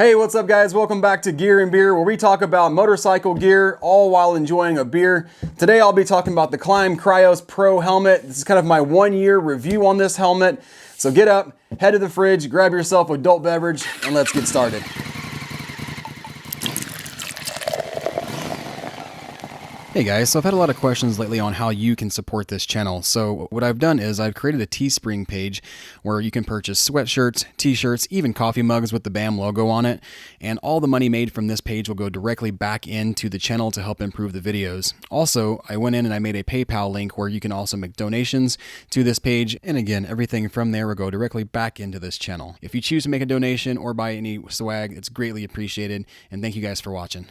Hey, what's up guys? Welcome back to Gear and Beer, where we talk about motorcycle gear all while enjoying a beer. Today I'll be talking about the Klim Krios Pro Helmet. This is kind of my 1 year review on this helmet. So get up, head to the fridge, grab yourself an adult beverage, and let's get started. Hey guys, so I've had a lot of questions lately on how you can support this channel. So what I've done is I've created a TeeSpring page where you can purchase sweatshirts, t-shirts, even coffee mugs with the BAM logo on it. And all the money made from this page will go directly back into the channel to help improve the videos. Also, I went in and I made a PayPal link where you can also make donations to this page. And again, everything from there will go directly back into this channel. If you choose to make a donation or buy any swag, it's greatly appreciated. And thank you guys for watching.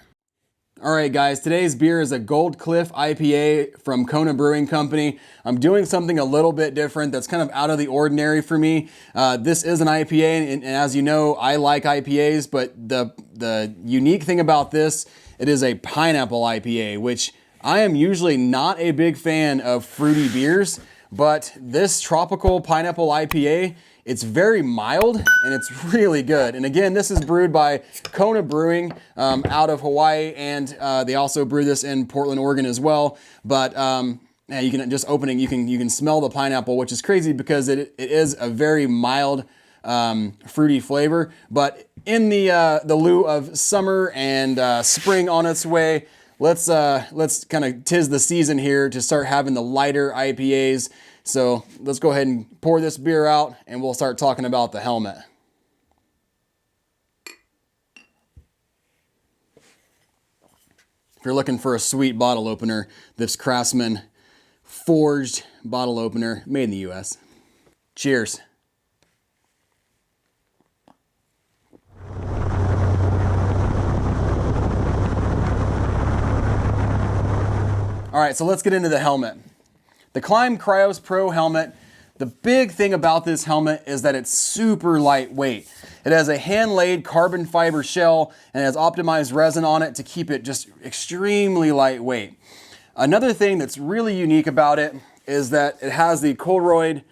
All right, guys, today's beer is a Gold Cliff IPA from Coeur Brewing Company. I'm doing something a little bit different that's kind of out of the ordinary for me. This is an IPA, and as you know, I like IPAs, but the unique thing about this, it is a pineapple IPA, which I am usually not a big fan of fruity beers, but this tropical pineapple IPA, it's very mild and it's really good. And again, this is brewed by Coeur Brewing out of Hawaii, and they also brew this in Portland, Oregon as well. But yeah, you can just opening, you can smell the pineapple, which is crazy because it is a very mild fruity flavor. But in the lieu of summer and spring on its way, let's kind of 'tis the season here to start having the lighter IPAs. So let's go ahead and pour this beer out and we'll start talking about the helmet. If you're looking for a sweet bottle opener, this Craftsman forged bottle opener made in the US. Cheers. All right, so let's get into the helmet. The Klim Krios Pro Helmet, the big thing about this helmet is that it's super lightweight. It has a hand-laid carbon fiber shell and has optimized resin on it to keep it just extremely lightweight. Another thing that's really unique about it is that it has the Coeur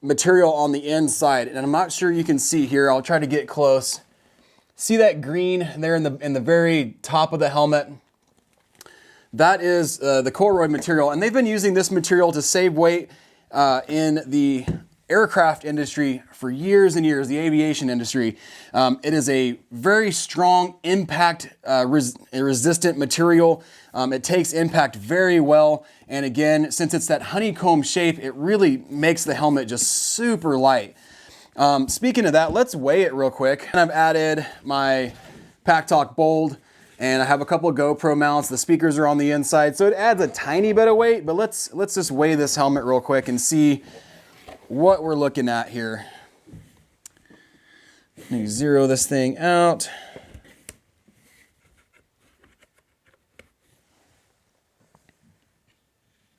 material on the inside, and I'm not sure you can see here. I'll try to get close. See that green there in the very top of the helmet? That is the Coeur material, and they've been using this material to save weight in the aircraft industry for years and years, the aviation industry. It is a very strong impact resistant material. It takes impact very well, and again, since it's that honeycomb shape, it really makes the helmet just super light. Speaking of that, let's weigh it real quick. And I've added my Pack Talk Bold, and I have a couple of GoPro mounts. The speakers are on the inside, so it adds a tiny bit of weight, but let's just weigh this helmet real quick and see what we're looking at here. Let me zero this thing out.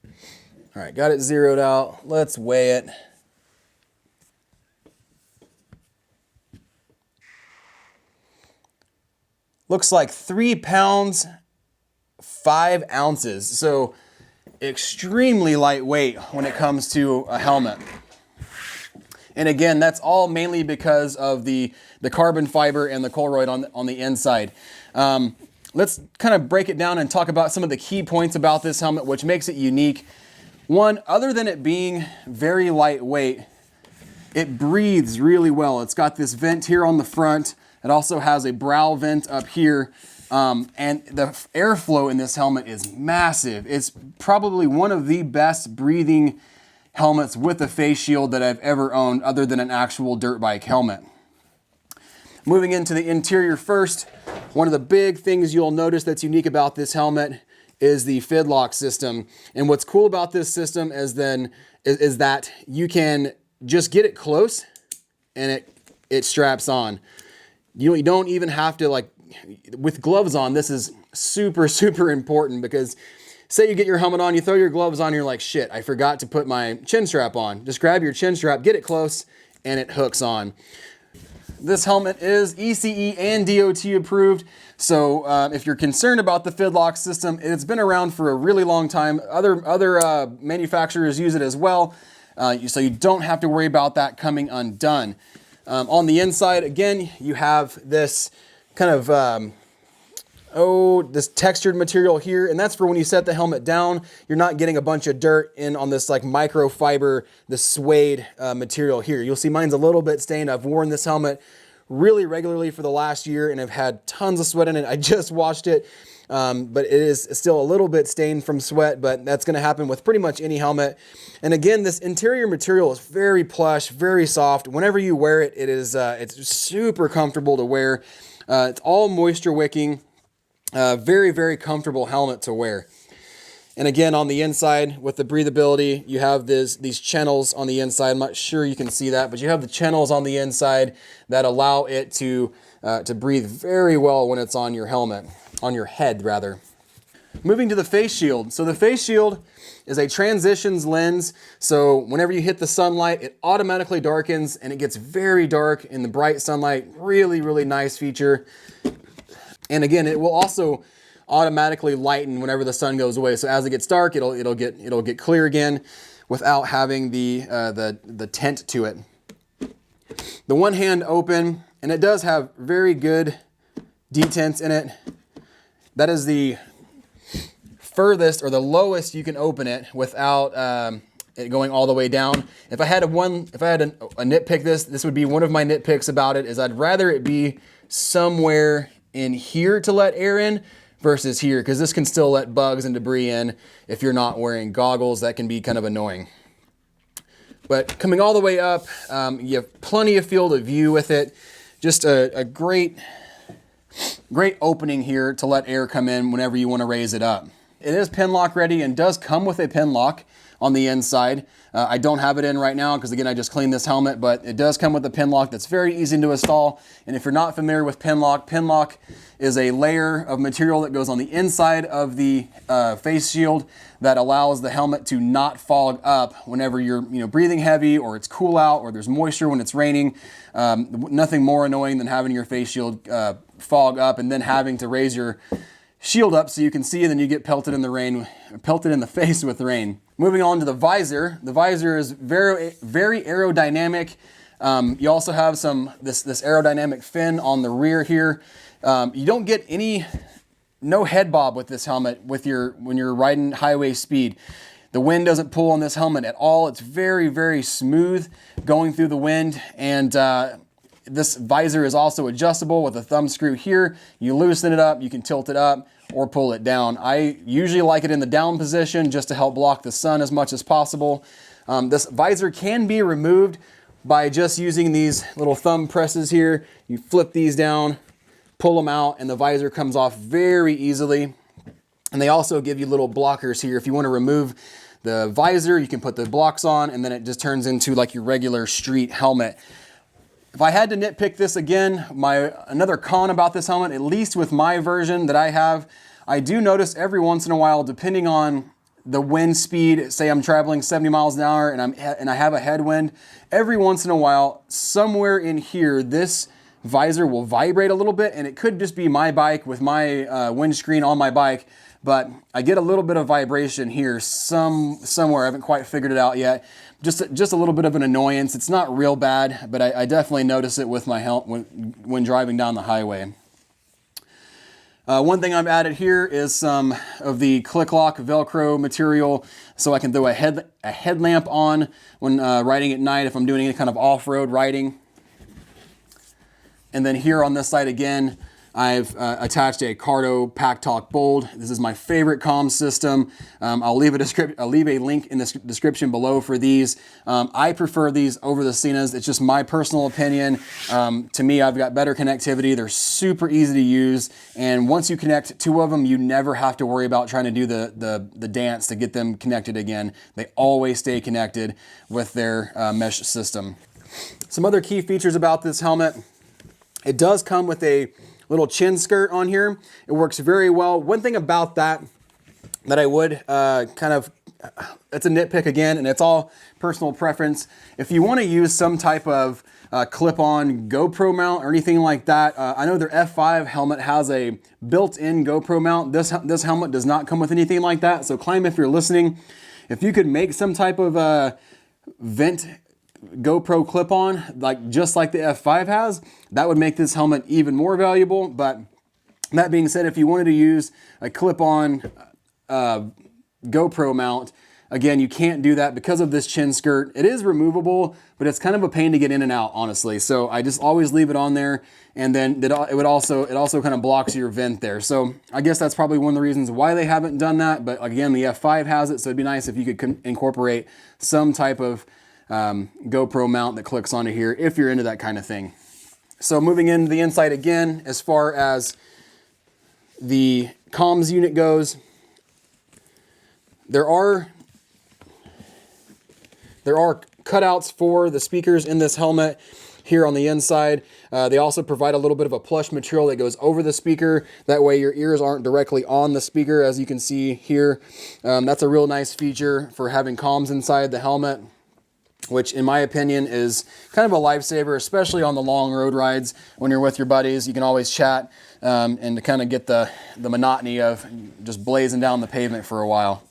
All right, got it zeroed out. Let's weigh it. Looks like 3 pounds, 5 ounces. So extremely lightweight when it comes to a helmet. And again, that's all mainly because of the carbon fiber and the Coeur on the inside. Let's kind of break it down and talk about some of the key points about this helmet, which makes it unique. One, other than it being very lightweight, it breathes really well. It's got this vent here on the front. It also has a brow vent up here, and the airflow in this helmet is massive. It's probably one of the best breathing helmets with a face shield that I've ever owned, other than an actual dirt bike helmet. Moving into the interior first, one of the big things you'll notice that's unique about this helmet is the fidlock system. And what's cool about this system is that you can just get it close and it straps on. You don't even have to, like, with gloves on, this is super, super important, because say you get your helmet on, you throw your gloves on, you're like, shit, I forgot to put my chin strap on. Just grab your chin strap, get it close, and it hooks on. This helmet is ECE and DOT approved, so if you're concerned about the fidlock system, it's been around for a really long time. Other manufacturers use it as well, so you don't have to worry about that coming undone. On the inside, again, you have this kind of this textured material here, and that's for when you set the helmet down, you're not getting a bunch of dirt in on this like microfiber, this suede material here. You'll see mine's a little bit stained. I've worn this helmet really regularly for the last year and have had tons of sweat in it. I just washed it, but it is still a little bit stained from sweat, but that's gonna happen with pretty much any helmet. And again, this interior material is very plush, very soft. Whenever you wear it, it's super comfortable to wear. It's all moisture wicking. Very, very comfortable helmet to wear. And again, on the inside with the breathability, you have these channels on the inside. I'm not sure you can see that, but you have the channels on the inside that allow it to breathe very well when it's on your helmet, on your head rather. Moving to the face shield. So the face shield is a transitions lens. So whenever you hit the sunlight, it automatically darkens and it gets very dark in the bright sunlight. Really, really nice feature. And again, it will also automatically lighten whenever the sun goes away. So as it gets dark, it'll get clear again without having the tint to it. The one hand open, and it does have very good detents in it. That is the furthest or the lowest you can open it without it going all the way down. If I had a nitpick this would be one of my nitpicks about it is I'd rather it be somewhere in here to let air in versus here, because this can still let bugs and debris in if you're not wearing goggles. That can be kind of annoying. But coming all the way up, you have plenty of field of view with it. Just a great opening here to let air come in whenever you want to raise it up. It is pin lock ready and does come with a pin lock on the inside. I don't have it in right now because again, I just cleaned this helmet, but it does come with a pin lock that's very easy to install. And if you're not familiar with pin lock is a layer of material that goes on the inside of the face shield that allows the helmet to not fog up whenever you're breathing heavy or it's cool out or there's moisture when it's raining. Nothing more annoying than having your face shield fog up and then having to raise your shield up so you can see, and then you get pelted in the face with rain. Moving on to the visor. The visor is very, very aerodynamic. You also have this aerodynamic fin on the rear here. You don't get no head bob with this helmet when you're riding highway speed. The wind doesn't pull on this helmet at all. It's very, very smooth going through the wind, and this visor is also adjustable with a thumb screw here. You loosen it up, you can tilt it up or pull it down. I usually like it in the down position just to help block the sun as much as possible. This visor can be removed by just using these little thumb presses here. You flip these down, pull them out, and the visor comes off very easily. And they also give you little blockers here. If you want to remove the visor, you can put the blocks on, and then it just turns into like your regular street helmet. If I had to nitpick this again, another con about this helmet, at least with my version that I have, I do notice every once in a while, depending on the wind speed, say I'm traveling 70 miles an hour and I have a headwind, every once in a while, somewhere in here, this visor will vibrate a little bit, and it could just be my bike with my windscreen on my bike, but I get a little bit of vibration here somewhere. I haven't quite figured it out yet. Just a little bit of an annoyance. It's not real bad, but I definitely notice it with my helmet when driving down the highway. One thing I've added here is some of the click lock Velcro material so I can throw a headlamp on when riding at night if I'm doing any kind of off-road riding. And then here on this side again, I've attached a Cardo Pack Talk Bold. This is my favorite comm system. I'll leave a link in the description below for these. I prefer these over the Cenas. It's just my personal opinion. To me, I've got better connectivity. They're super easy to use. And once you connect two of them, you never have to worry about trying to do the dance to get them connected again. They always stay connected with their mesh system. Some other key features about this helmet. It does come with a little chin skirt on here. It works very well. One thing about that I would it's a nitpick again, and it's all personal preference. If you want to use some type of clip-on GoPro mount or anything like that, I know their F5 helmet has a built-in GoPro mount. This helmet does not come with anything like that. So Klim, if you're listening, if you could make some type of vent GoPro clip-on, like just like the F5 has, that would make this helmet even more valuable. But that being said, if you wanted to use a clip-on GoPro mount, again, you can't do that because of this chin skirt. It is removable, but it's kind of a pain to get in and out, honestly. So I just always leave it on there, and then it also kind of blocks your vent there. So I guess that's probably one of the reasons why they haven't done that. But again, the F5 has it, so it'd be nice if you could incorporate some type of GoPro mount that clicks onto here if you're into that kind of thing. So moving into the inside again, as far as the comms unit goes, there are cutouts for the speakers in this helmet here on the inside. They also provide a little bit of a plush material that goes over the speaker. That way your ears aren't directly on the speaker, as you can see here. That's a real nice feature for having comms inside the helmet, which in my opinion is kind of a lifesaver, especially on the long road rides when you're with your buddies. You can always chat and to kind of get the monotony of just blazing down the pavement for a while.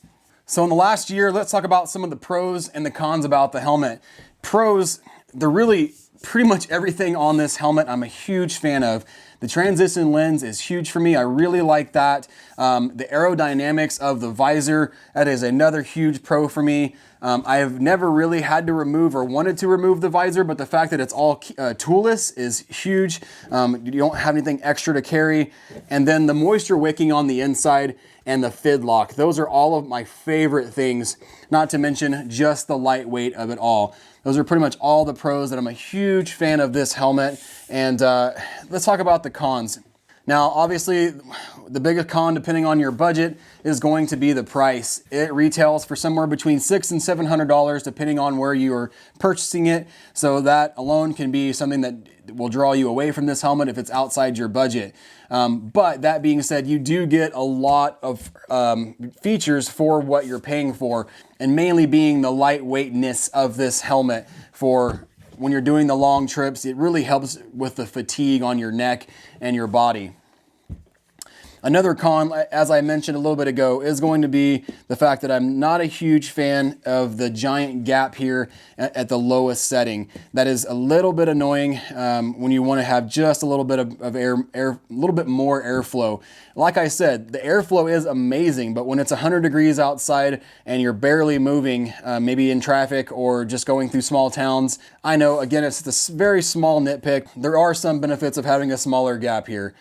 So in the last year, let's talk about some of the pros and the cons about the helmet. Pros, they're really pretty much everything on this helmet I'm a huge fan of. The transition lens is huge for me. I really like that. The aerodynamics of the visor, that is another huge pro for me. I have never really had to remove or wanted to remove the visor, but the fact that it's all toolless is huge. You don't have anything extra to carry. And then the moisture wicking on the inside and the fid lock. Those are all of my favorite things, not to mention just the lightweight of it all. Those are pretty much all the pros that I'm a huge fan of this helmet. And let's talk about the cons. Now, obviously, the biggest con, depending on your budget, is going to be the price. It retails for somewhere between $600 and $700, depending on where you are purchasing it. So that alone can be something that will draw you away from this helmet if it's outside your budget. But that being said, you do get a lot of features for what you're paying for, and mainly being the lightweightness of this helmet for when you're doing the long trips. It really helps with the fatigue on your neck and your body. Another con, as I mentioned a little bit ago, is going to be the fact that I'm not a huge fan of the giant gap here at the lowest setting. That is a little bit annoying when you want to have just a little bit of air, a little bit more airflow. Like I said, the airflow is amazing, but when it's 100 degrees outside and you're barely moving, maybe in traffic or just going through small towns, I know, again, it's this very small nitpick. There are some benefits of having a smaller gap here.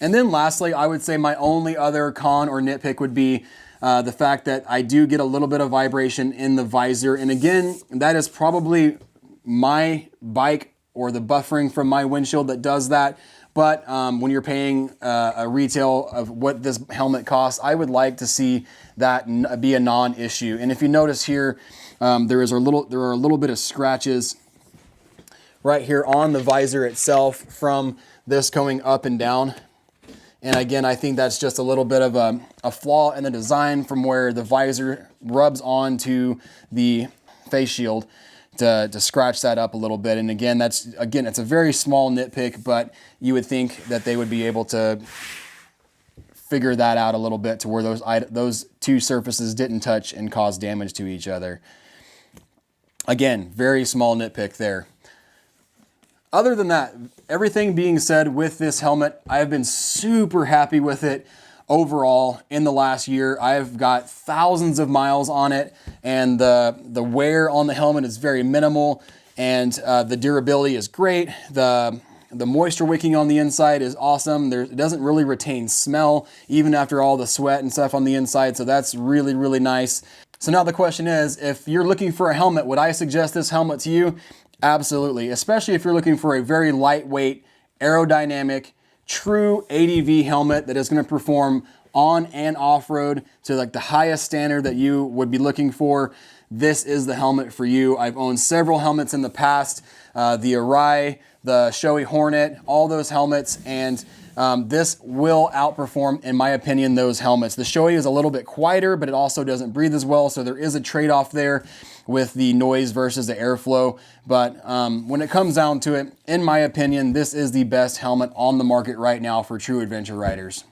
And then lastly, I would say my only other con or nitpick would be the fact that I do get a little bit of vibration in the visor. And again, that is probably my bike or the buffering from my windshield that does that. But when you're paying a retail of what this helmet costs, I would like to see that be a non-issue. And if you notice here, there are a little bit of scratches right here on the visor itself from this going up and down. And again, I think that's just a little bit of a flaw in the design from where the visor rubs onto the face shield to scratch that up a little bit. And again, it's a very small nitpick, but you would think that they would be able to figure that out a little bit to where those two surfaces didn't touch and cause damage to each other. Again, very small nitpick there. Other than that, everything being said with this helmet, I have been super happy with it overall in the last year. I've got thousands of miles on it, and the wear on the helmet is very minimal, and the durability is great. The moisture wicking on the inside is awesome. It doesn't really retain smell, even after all the sweat and stuff on the inside, so that's really, really nice. So now the question is, if you're looking for a helmet, would I suggest this helmet to you? Absolutely, especially if you're looking for a very lightweight, aerodynamic, true ADV helmet that is going to perform on and off-road to like the highest standard that you would be looking for. This is the helmet for you. I've owned several helmets in the past, the Arai, the Shoei Hornet, all those helmets, and this will outperform, in my opinion, those helmets. The Shoei is a little bit quieter, but it also doesn't breathe as well, so there is a trade-off there with the noise versus the airflow. But when it comes down to it, in my opinion, this is the best helmet on the market right now for true adventure riders.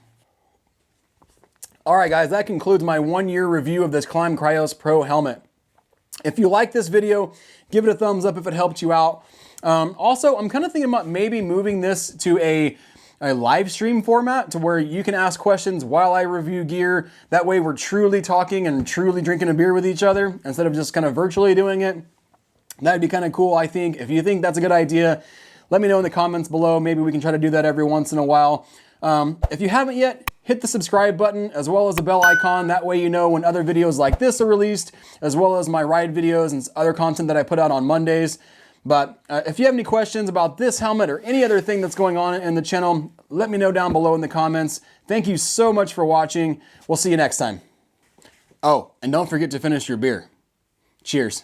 All right, guys, that concludes my 1-year review of this Klim Krios Pro Helmet. If you like this video, give it a thumbs up if it helped you out. Also, I'm kind of thinking about maybe moving this to a live stream format to where you can ask questions while I review gear. That way we're truly talking and truly drinking a beer with each other instead of just kind of virtually doing it. That'd be kind of cool, I think. If you think that's a good idea, let me know in the comments below. Maybe we can try to do that every once in a while. If you haven't yet, hit the subscribe button as well as the bell icon. That way you know when other videos like this are released, as well as my ride videos and other content that I put out on Mondays. But if you have any questions about this helmet or any other thing that's going on in the channel, let me know down below in the comments. Thank you so much for watching. We'll see you next time. Oh, and don't forget to finish your beer. Cheers.